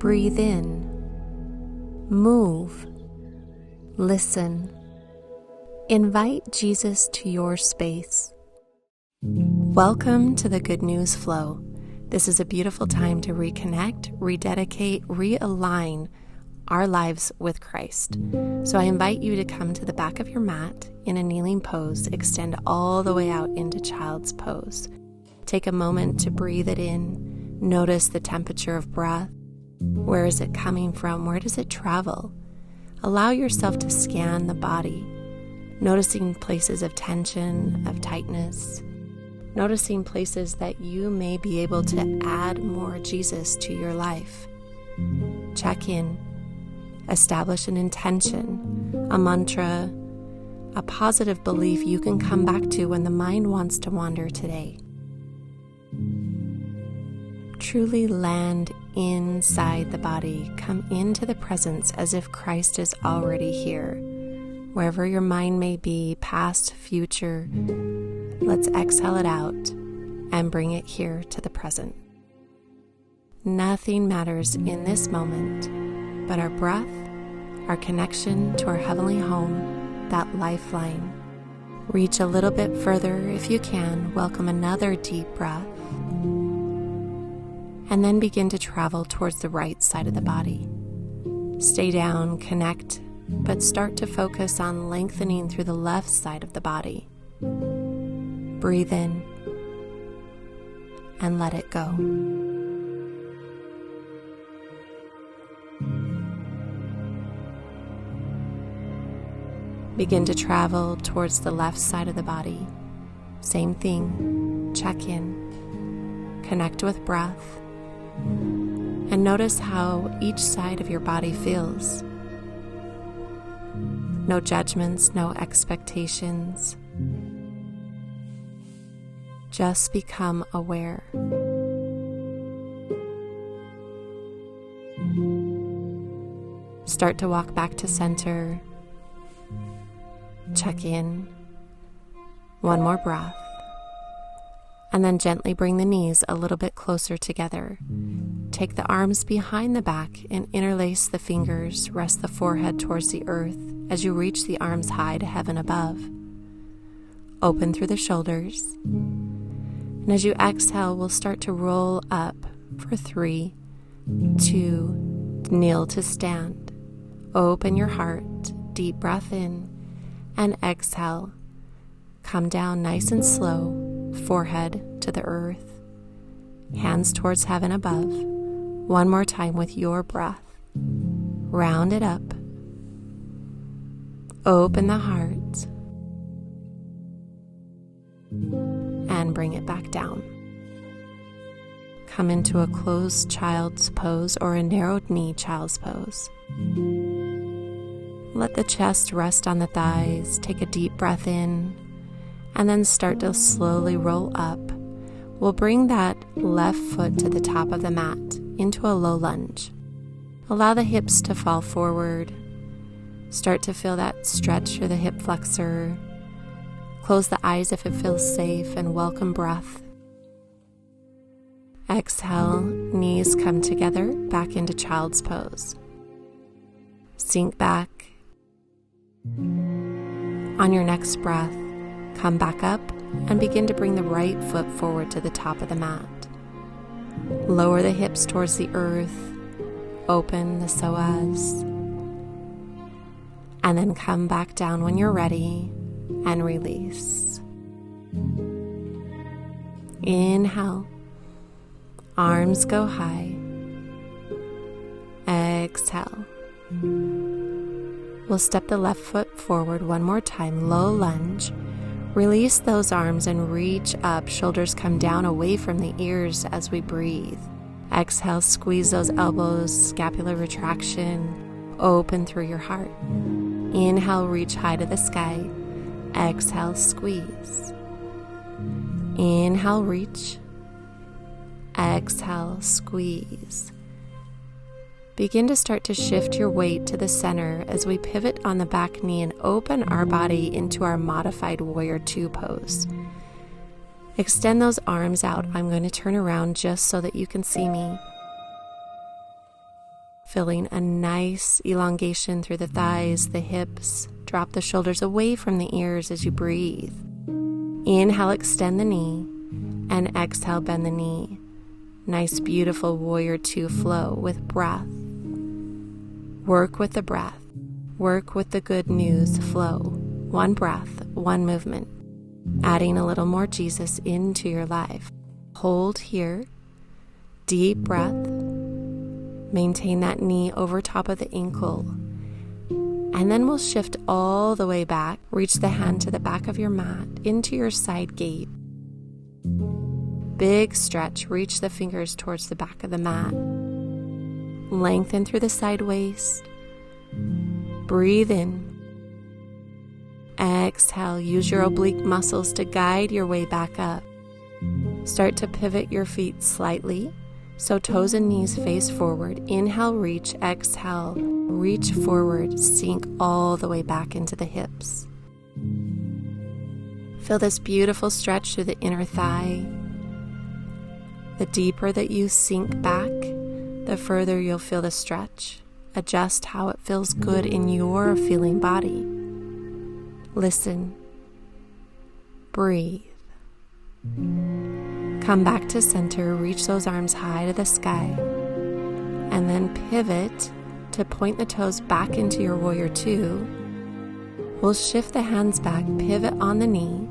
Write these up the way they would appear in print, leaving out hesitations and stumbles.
Breathe in, move, listen. Invite Jesus to your space. Welcome to the Good News Flow. This is a beautiful time to reconnect, rededicate, realign our lives with Christ. So I invite you to come to the back of your mat in a kneeling pose, extend all the way out into child's pose. Take a moment to breathe it in. Notice the temperature of breath. Where is it coming from? Where does it travel? Allow yourself to scan the body, noticing places of tension, of tightness, noticing places that you may be able to add more Jesus to your life. Check in, establish an intention, a mantra, a positive belief you can come back to when the mind wants to wander today. Truly land inside the body. Come into the presence as if Christ is already here. Wherever your mind may be, past, future, let's exhale it out and bring it here to the present. Nothing matters in this moment but our breath, our connection to our heavenly home, that lifeline. Reach a little bit further if you can. Welcome another deep breath. And then begin to travel towards the right side of the body. Stay down, connect, but start to focus on lengthening through the left side of the body. Breathe in and let it go. Begin to travel towards the left side of the body. Same thing, check in, connect with breath, and notice how each side of your body feels. No judgments, no expectations. Just become aware. Start to walk back to center. Check in. One more breath. And then gently bring the knees a little bit closer together. Take the arms behind the back and interlace the fingers. Rest the forehead towards the earth as you reach the arms high to heaven above. Open through the shoulders. And as you exhale, we'll start to roll up for 3, 2, kneel to stand. Open your heart, deep breath in, and exhale. Come down nice and slow. Forehead to the earth, hands towards heaven above. One more time with your breath. Round it up. Open the heart. And bring it back down. Come into a closed child's pose or a narrowed knee child's pose. Let the chest rest on the thighs. Take a deep breath in. And then start to slowly roll up. We'll bring that left foot to the top of the mat into a low lunge. Allow the hips to fall forward. Start to feel that stretch through the hip flexor. Close the eyes if it feels safe and welcome breath. Exhale, knees come together back into child's pose. Sink back. On your next breath, come back up and begin to bring the right foot forward to the top of the mat. Lower the hips towards the earth. Open the psoas. And then come back down when you're ready and release. Inhale. Arms go high. Exhale. We'll step the left foot forward one more time. Low lunge. Release those arms and reach up. Shoulders come down away from the ears as we breathe. Exhale, squeeze those elbows, scapular retraction. Open through your heart. Inhale, reach high to the sky. Exhale, squeeze. Inhale, reach. Exhale, squeeze. Begin to start to shift your weight to the center as we pivot on the back knee and open our body into our modified Warrior 2 pose. Extend those arms out. I'm going to turn around just so that you can see me. feeling a nice elongation through the thighs, the hips. Drop the shoulders away from the ears as you breathe. Inhale, extend the knee, and exhale, bend the knee. Nice, beautiful warrior two flow with breath. Work with the breath. Work with the good news flow. One breath, one movement. Adding a little more Jesus into your life. Hold here. Deep breath. Maintain that knee over top of the ankle. And then we'll shift all the way back. Reach the hand to the back of your mat into your side gate. Big stretch. Reach the fingers towards the back of the mat. Lengthen through the side waist. Breathe in. Exhale. Use your oblique muscles to guide your way back up. Start to pivot your feet slightly, so toes and knees face forward. Inhale, reach. Exhale, reach forward. Sink all the way back into the hips. Feel this beautiful stretch through the inner thigh. The deeper that you sink back, the further you'll feel the stretch. Adjust how it feels good in your feeling body. Listen. Breathe. Come back to center, reach those arms high to the sky, and then pivot to point the toes back into your warrior two. We'll shift the hands back, pivot on the knee,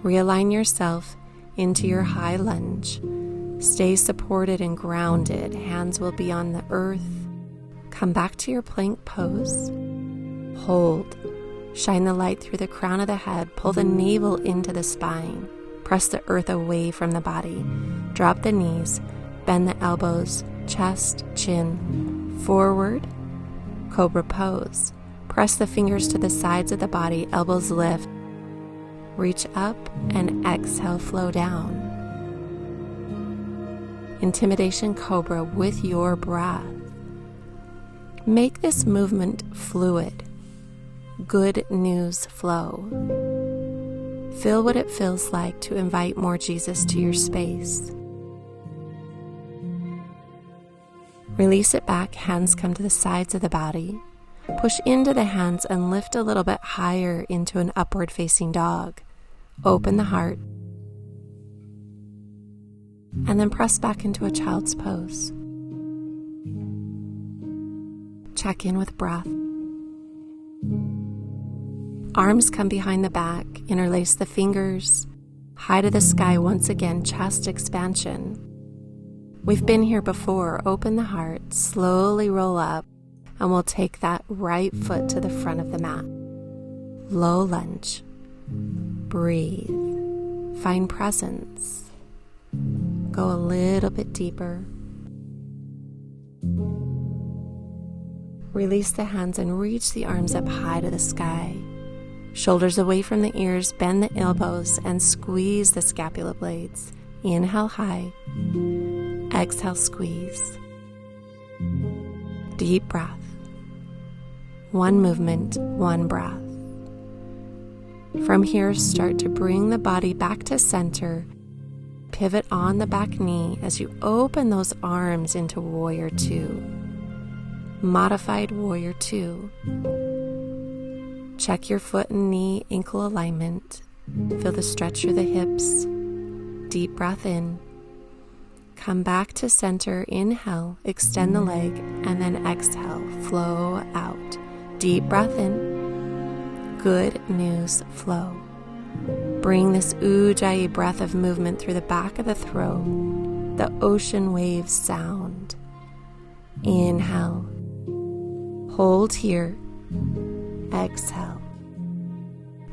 realign yourself into your high lunge. Stay supported and grounded, hands will be on the earth. Come back to your plank pose. Hold. Shine the light through the crown of the head, pull the navel into the spine. Press the earth away from the body. Drop the knees, bend the elbows, chest, chin, forward, cobra pose. Press the fingers to the sides of the body, elbows lift. Reach up and exhale, flow down. Intimidation cobra with your breath. Make this movement fluid. Good news flow. Feel what it feels like to invite more Jesus to your space. Release it back, hands come to the sides of the body. Push into the hands and lift a little bit higher into an upward facing dog. Open the heart. And then press back into a child's pose. Check in with breath. Arms come behind the back, interlace the fingers, high to the sky once again, chest expansion. We've been here before. Open the heart, slowly roll up, and we'll take that right foot to the front of the mat. Low lunge. Breathe. Find presence. Go a little bit deeper. Release the hands and reach the arms up high to the sky. Shoulders away from the ears, bend the elbows and squeeze the scapula blades. Inhale high. Exhale, squeeze. Deep breath. One movement, one breath. From here, start to bring the body back to center. Pivot on the back knee as you open those arms into warrior two. Modified warrior two. Check your foot and knee ankle alignment. Feel the stretch through the hips. Deep breath in. Come back to center. Inhale, extend the leg, and then exhale, flow out. Deep breath in. Good news flow. Bring this ujjayi breath of movement through the back of the throat. The ocean waves sound. Inhale. Hold here. Exhale.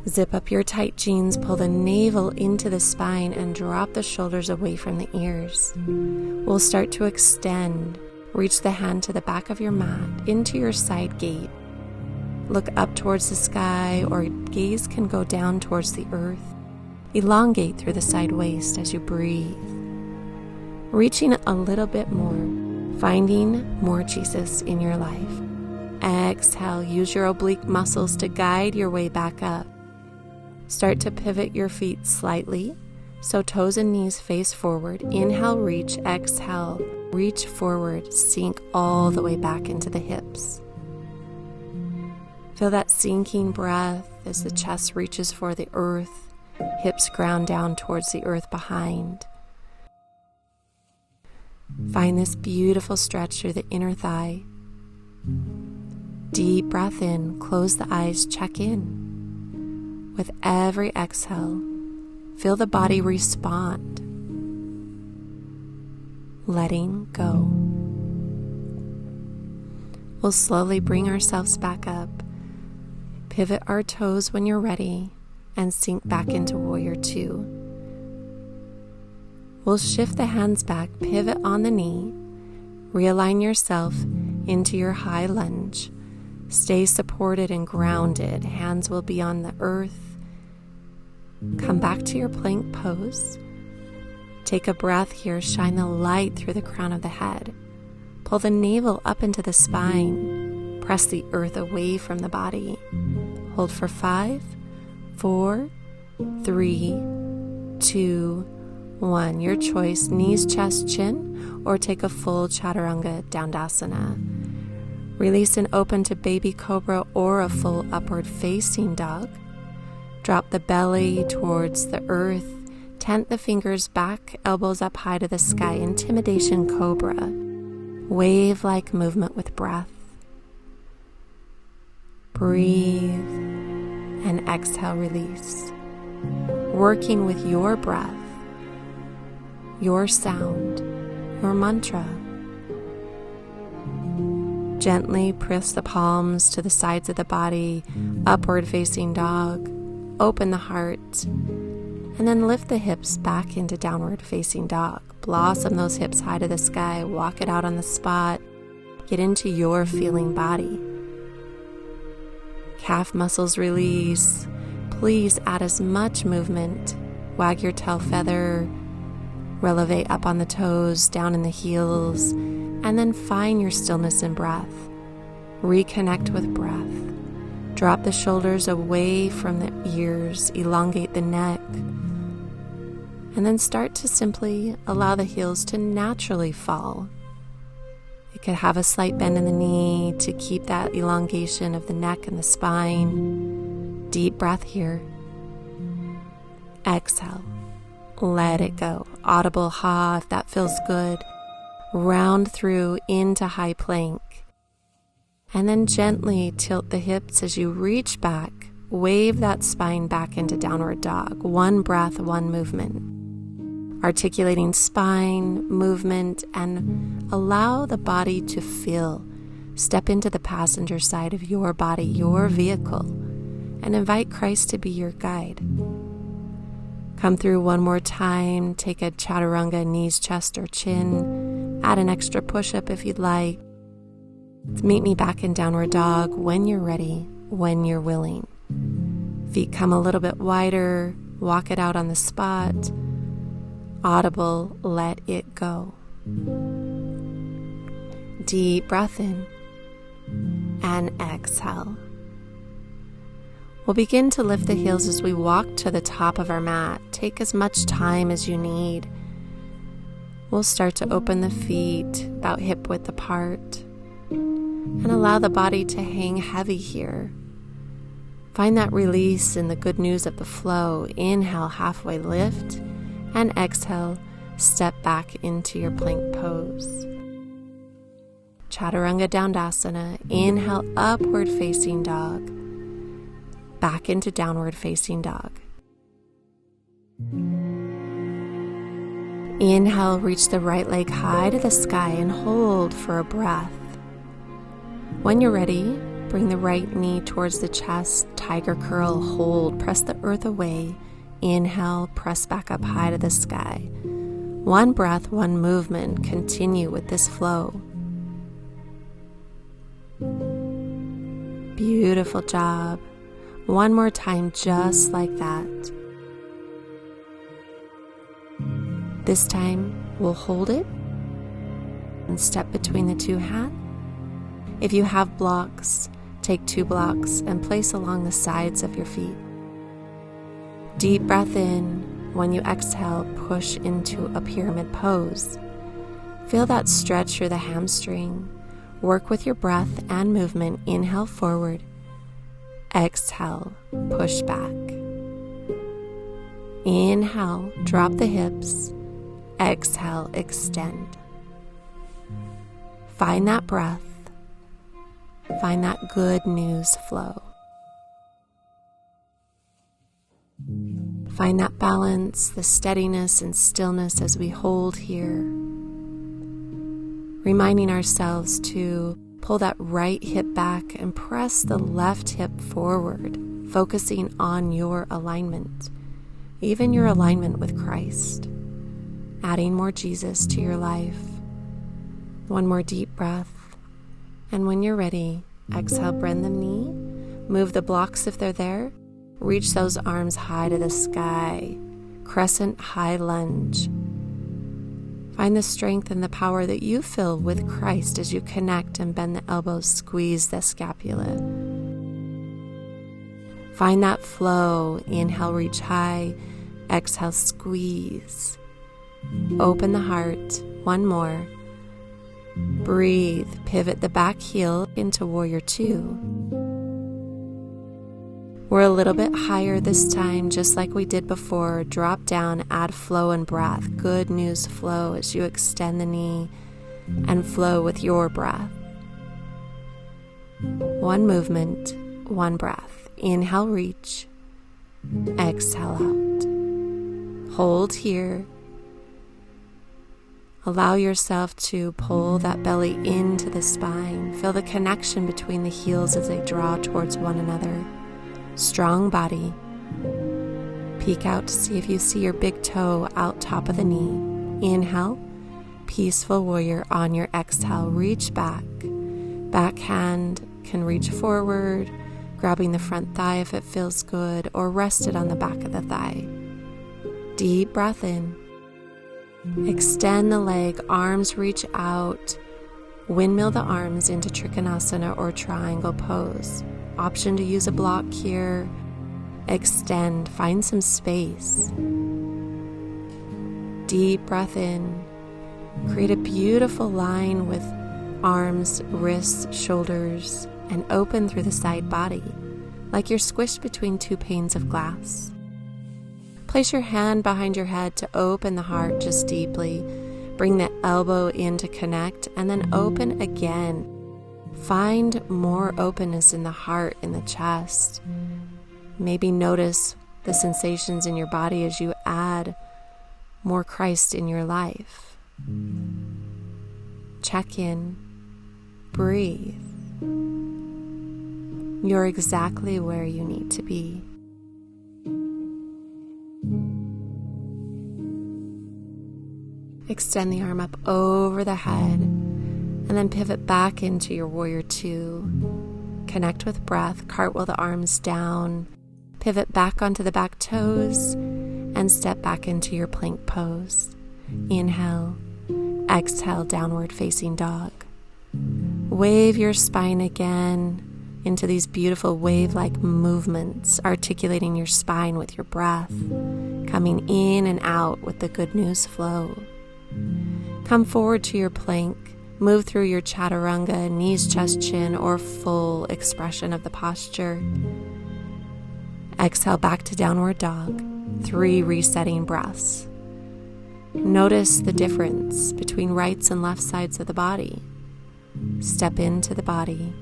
Zip up your tight jeans, pull the navel into the spine and drop the shoulders away from the ears. We'll start to extend. Reach the hand to the back of your mat, into your side gate. Look up towards the sky, or gaze can go down towards the earth. Elongate through the side waist as you breathe. Reaching a little bit more, finding more Jesus in your life. Exhale, use your oblique muscles to guide your way back up. Start to pivot your feet slightly, so toes and knees face forward. Inhale, reach. Exhale, reach forward, sink all the way back into the hips. Feel that sinking breath as the chest reaches for the earth, hips ground down towards the earth behind. Find this beautiful stretch through the inner thigh. Deep breath in, close the eyes, check in. With every exhale, feel the body respond. Letting go. We'll slowly bring ourselves back up. Pivot our toes when you're ready and sink back into Warrior Two. We'll shift the hands back, pivot on the knee, realign yourself into your high lunge. Stay supported and grounded. Hands will be on the earth. Come back to your plank pose. Take a breath here. Shine the light through the crown of the head. Pull the navel up into the spine. Press the earth away from the body. Hold for 5, 4, 3, 2, 1. Your choice, knees, chest, chin, or take a full Chaturanga Dandasana. Release and open to baby cobra or a full upward facing dog. Drop the belly towards the earth. Tent the fingers back, elbows up high to the sky. Intimidation cobra. Wave-like movement with breath. Breathe and exhale, release. Working with your breath, your sound, your mantra. Gently press the palms to the sides of the body, upward facing dog. Open the heart, and then lift the hips back into downward facing dog. Blossom those hips high to the sky. Walk it out on the spot. Get into your feeling body. Calf muscles release. Please add as much movement. Wag your tail feather. Relevate up on the toes, down in the heels, and then find your stillness and breath. Reconnect with breath. Drop the shoulders away from the ears. Elongate the neck. And then start to simply allow the heels to naturally fall. You could have a slight bend in the knee to keep that elongation of the neck and the spine. Deep breath here. Exhale. Let it go. Audible ha if that feels good. Round through into high plank. And then gently tilt the hips as you reach back. Wave that spine back into downward dog. One breath, one movement. Articulating spine, movement, and allow the body to feel. Step into the passenger side of your body, your vehicle, and invite Christ to be your guide. Come through one more time. Take a chaturanga, knees, chest, or chin. Add an extra push-up if you'd like. Meet me back in downward dog when you're ready, when you're willing. Feet come a little bit wider. Walk it out on the spot. Audible, let it go. Deep breath in and exhale. We'll begin to lift the heels as we walk to the top of our mat. Take as much time as you need. We'll start to open the feet about hip width apart and allow the body to hang heavy here. Find that release in the good news of the flow. Inhale, halfway lift, and exhale, step back into your plank pose. Chaturanga Dandasana. Inhale, upward facing dog. Back into downward facing dog. Inhale, reach the right leg high to the sky and hold for a breath. When you're ready, bring the right knee towards the chest, tiger curl, hold, press the earth away. Inhale, press back up high to the sky. One breath, one movement. Continue with this flow. Beautiful job. One more time, just like that. This time, we'll hold it and step between the two hands. If you have blocks, take 2 blocks and place along the sides of your feet. Deep breath in. When you exhale, push into a pyramid pose. Feel that stretch through the hamstring. Work with your breath and movement. Inhale forward. Exhale, push back. Inhale, drop the hips. Exhale, extend. Find that breath. Find that good news flow. Find that balance, the steadiness and stillness as we hold here. Reminding ourselves to pull that right hip back and press the left hip forward, focusing on your alignment, even your alignment with Christ. Adding more Jesus to your life. One more deep breath. And when you're ready, exhale, bend the knee. Move the blocks if they're there. Reach those arms high to the sky. Crescent high lunge. Find the strength and the power that you feel with Christ as you connect and bend the elbows, squeeze the scapula. Find that flow. Inhale, reach high. Exhale, squeeze. Open the heart. One more. Breathe. Pivot the back heel into Warrior Two. We're a little bit higher this time, just like we did before. Drop down, add flow and breath. Good news flow as you extend the knee and flow with your breath. One movement, one breath. Inhale, reach. Exhale out. Hold here. Allow yourself to pull that belly into the spine. Feel the connection between the heels as they draw towards one another. Strong body. Peek out to see if you see your big toe out top of the knee. Inhale, peaceful warrior. On your exhale, reach back. Back hand can reach forward, grabbing the front thigh if it feels good, or rest it on the back of the thigh. Deep breath in. Extend the leg, arms reach out. Windmill the arms into Trikonasana or triangle pose. Option to use a block here. Extend, find some space. Deep breath in. Create a beautiful line with arms, wrists, shoulders, and open through the side body, like you're squished between two panes of glass. Place your hand behind your head to open the heart just deeply. Bring the elbow in to connect, and then open again. Find more openness in the heart, in the chest. Maybe notice the sensations in your body as you add more Christ in your life. Check in. Breathe. You're exactly where you need to be. Extend the arm up over the head, and then pivot back into your Warrior Two. Connect with breath, cartwheel the arms down, pivot back onto the back toes, and step back into your plank pose. Inhale, exhale, downward facing dog. Wave your spine again into these beautiful wave-like movements, articulating your spine with your breath, coming in and out with the good news flow. Come forward to your plank. Move through your chaturanga, knees, chest, chin, or full expression of the posture. Exhale back to downward dog. 3 resetting breaths. Notice the difference between right and left sides of the body. Step into the body.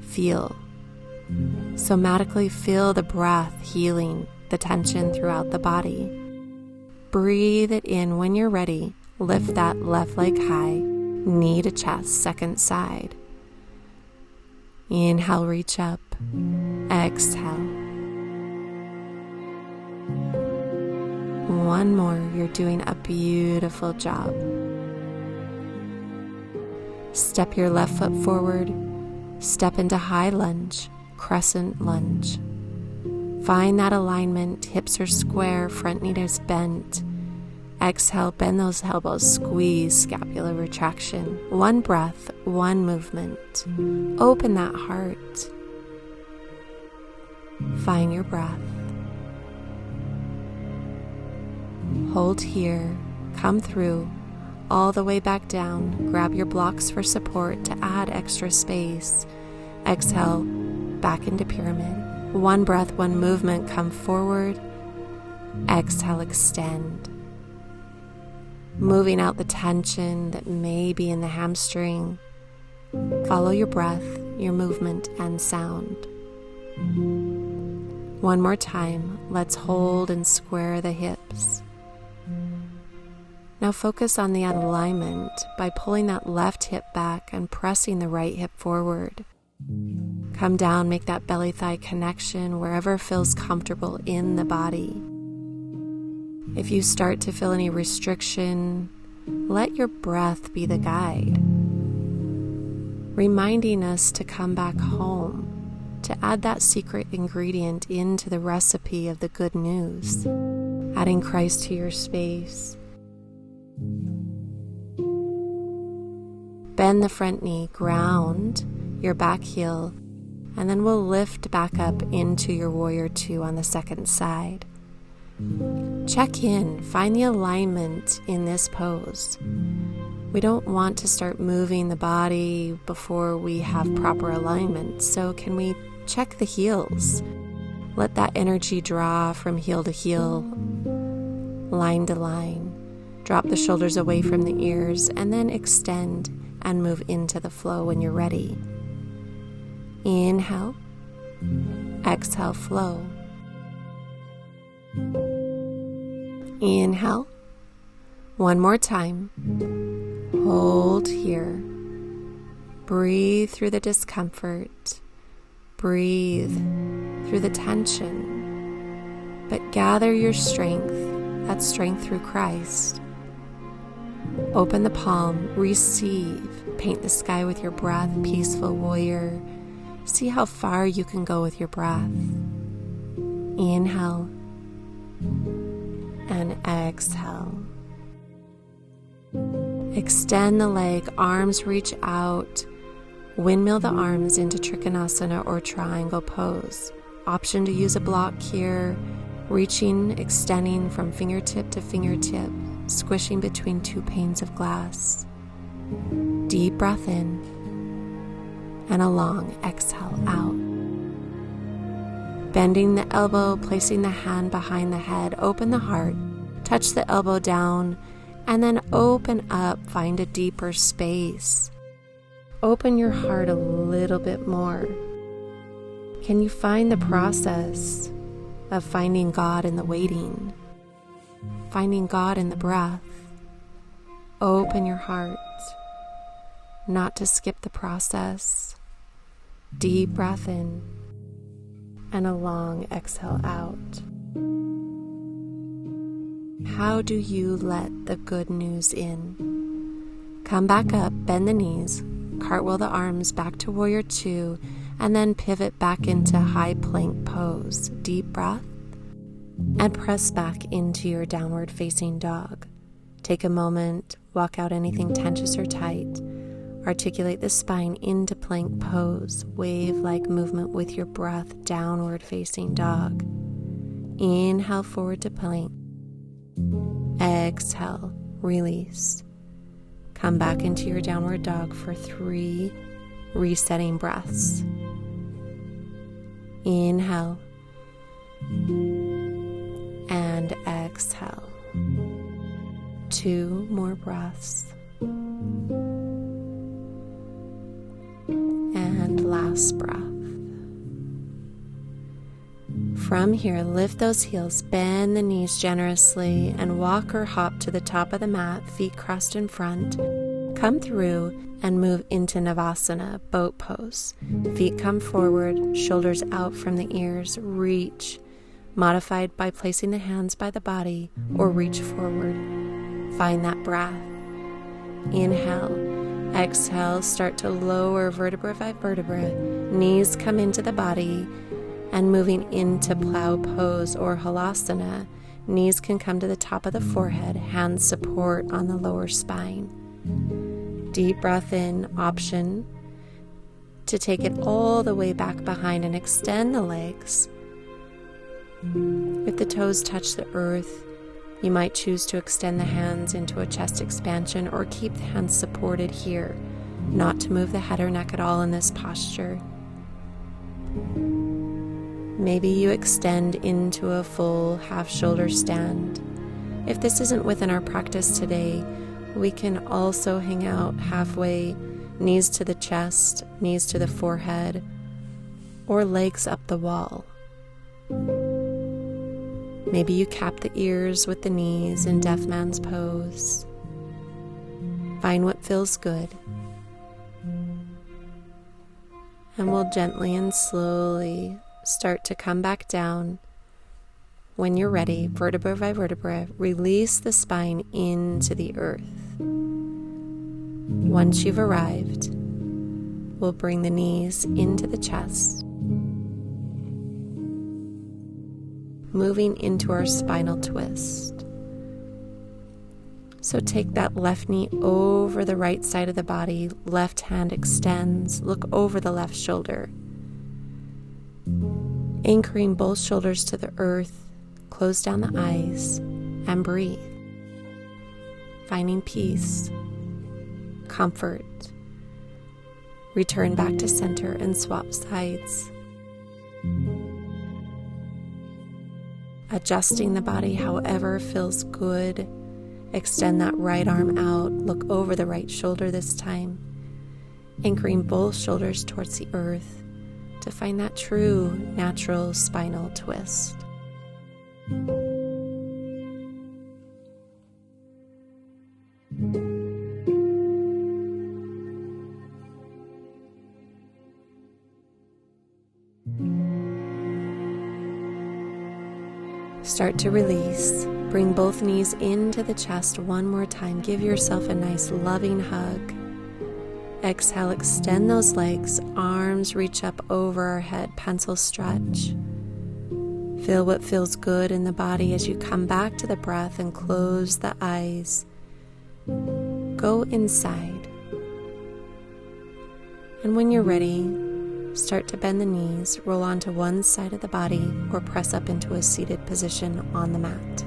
Feel. Somatically feel the breath healing the tension throughout the body. Breathe it in. When you're ready, lift that left leg high, knee to chest, second side. Inhale, reach up. Exhale. One more. You're doing a beautiful job. Step your left foot forward. Step into high lunge, crescent lunge. Find that alignment. Hips are square, front knee is bent. Exhale, bend those elbows, squeeze, scapular retraction. One breath, one movement. Open that heart. Find your breath. Hold here, come through, all the way back down. Grab your blocks for support to add extra space. Exhale, back into pyramid. One breath, one movement, come forward. Exhale, extend. Moving out the tension that may be in the hamstring. Follow your breath, your movement, and sound. One more time, let's hold and square the hips. Now focus on the alignment by pulling that left hip back and pressing the right hip forward. Come down, make that belly-thigh connection wherever feels comfortable in the body. If you start to feel any restriction, let your breath be the guide, reminding us to come back home, to add that secret ingredient into the recipe of the good news, adding Christ to your space. Bend the front knee, ground your back heel, and then we'll lift back up into your warrior two on the second side. Check in, find the alignment in this pose. We don't want to start moving the body before we have proper alignment, so can we check the heels? Let that energy draw from heel to heel, line to line. Drop the shoulders away from the ears and then extend and move into the flow when you're ready. Inhale, exhale, flow. Inhale, one more time. Hold here. Breathe through the discomfort. Breathe through the tension. But gather your strength, that strength through Christ. Open the palm, receive. Paint the sky with your breath, peaceful warrior. See how far you can go with your breath. Inhale and exhale. Extend the leg, arms reach out. Windmill the arms into Trikonasana or triangle pose. Option to use a block here, reaching, extending from fingertip to fingertip, squishing between two panes of glass. Deep breath in and a long exhale out. Bending the elbow, placing the hand behind the head, open the heart, touch the elbow down, and then open up, find a deeper space. Open your heart a little bit more. Can you find the process of finding God in the waiting? Finding God in the breath? Open your heart, not to skip the process. Deep breath in and a long exhale out. How do you let the good news in? Come back up, bend the knees, cartwheel the arms back to warrior two, and then pivot back into high plank pose. Deep breath, and press back into your downward facing dog. Take a moment, walk out anything tense or tight. Articulate the spine into plank pose, wave-like movement with your breath, downward facing dog. Inhale forward to plank. Exhale, release. Come back into your downward dog for 3 resetting breaths. Inhale and exhale. 2 more breaths. And last breath. From here, lift those heels, bend the knees generously, and walk or hop to the top of the mat, feet crossed in front. Come through and move into Navasana, boat pose. Feet come forward, shoulders out from the ears, reach, modified by placing the hands by the body or reach forward. Find that breath. Inhale. Exhale, start to lower vertebra by vertebra. Knees come into the body and moving into plow pose or halasana. Knees can come to the top of the forehead, hands support on the lower spine. Deep breath in, option to take it all the way back behind and extend the legs. If the toes touch the earth, You might choose to extend the hands into a chest expansion or keep the hands supported here, not to move the head or neck at all in this posture. Maybe you extend into a full half shoulder stand. If this isn't within our practice today, we can also hang out halfway, knees to the chest, knees to the forehead, or legs up the wall. Maybe you cap the ears with the knees in Deaf Man's pose. Find what feels good. And we'll gently and slowly start to come back down. When you're ready, vertebra by vertebra, release the spine into the earth. Once you've arrived, we'll bring the knees into the chest, moving into our spinal twist. So take that left knee over the right side of the body, left hand extends, look over the left shoulder. Anchoring both shoulders to the earth, close down the eyes and breathe. Finding peace, comfort. Return back to center and swap sides. Adjusting the body however feels good. Extend that right arm out, look over the right shoulder this time. Anchoring both shoulders towards the earth to find that true natural spinal twist. Start to release. Bring both knees into the chest one more time. Give yourself a nice loving hug. Exhale, extend those legs. Arms reach up over our head. Pencil stretch. Feel what feels good in the body as you come back to the breath and close the eyes. Go inside. And when you're ready, start to bend the knees, roll onto one side of the body, or press up into a seated position on the mat.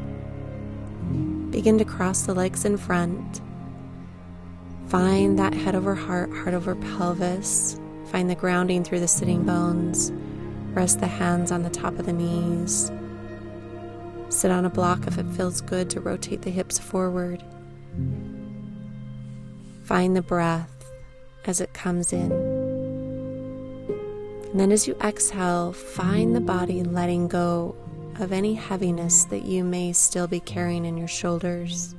Begin to cross the legs in front. Find that head over heart, heart over pelvis. Find the grounding through the sitting bones. Rest the hands on the top of the knees. Sit on a block if it feels good to rotate the hips forward. Find the breath as it comes in. And then as you exhale, find the body letting go of any heaviness that you may still be carrying in your shoulders,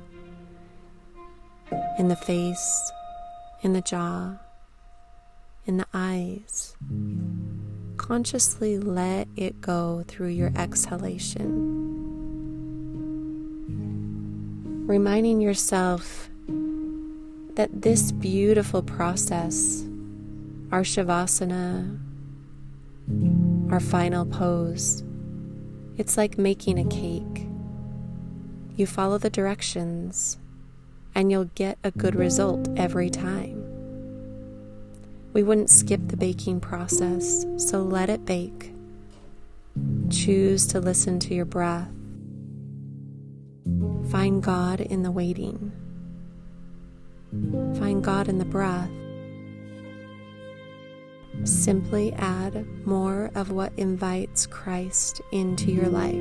in the face, in the jaw, in the eyes. Consciously let it go through your exhalation. Reminding yourself that this beautiful process, our Shavasana, our final pose, it's like making a cake. You follow the directions and you'll get a good result every time. We wouldn't skip the baking process, so let it bake. Choose to listen to your breath. Find God in the waiting. Find God in the breath. Simply add more of what invites Christ into your life.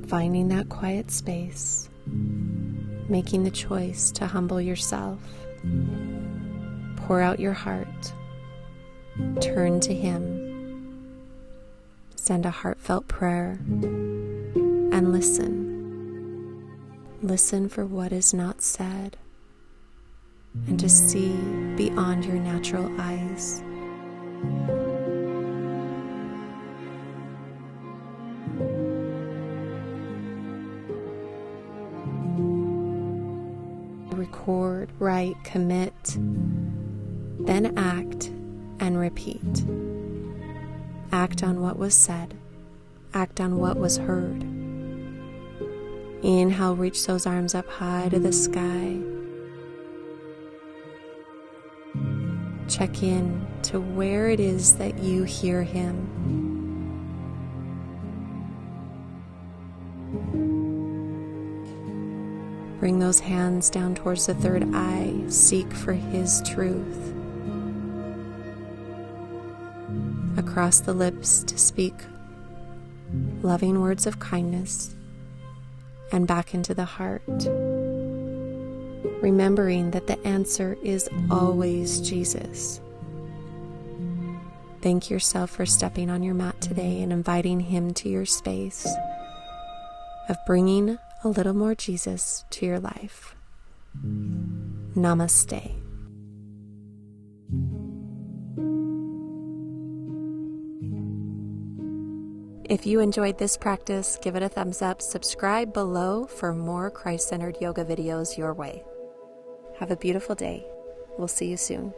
Finding that quiet space, making the choice to humble yourself, pour out your heart, turn to Him. Send a heartfelt prayer and listen. Listen for what is not said and to see beyond your natural eyes. Record, write, commit, then act and repeat. Act on what was said. Act on what was heard. Inhale, reach those arms up high to the sky. Check in to where it is that you hear Him. Bring those hands down towards the third eye. Seek for His truth. Across the lips to speak loving words of kindness, and back into the heart, remembering that the answer is always Jesus. Thank yourself for stepping on your mat today and inviting Him to your space of bringing a little more Jesus to your life. Namaste. If you enjoyed this practice, give it a thumbs up, subscribe below for more Christ-centered yoga videos your way. Have a beautiful day. We'll see you soon.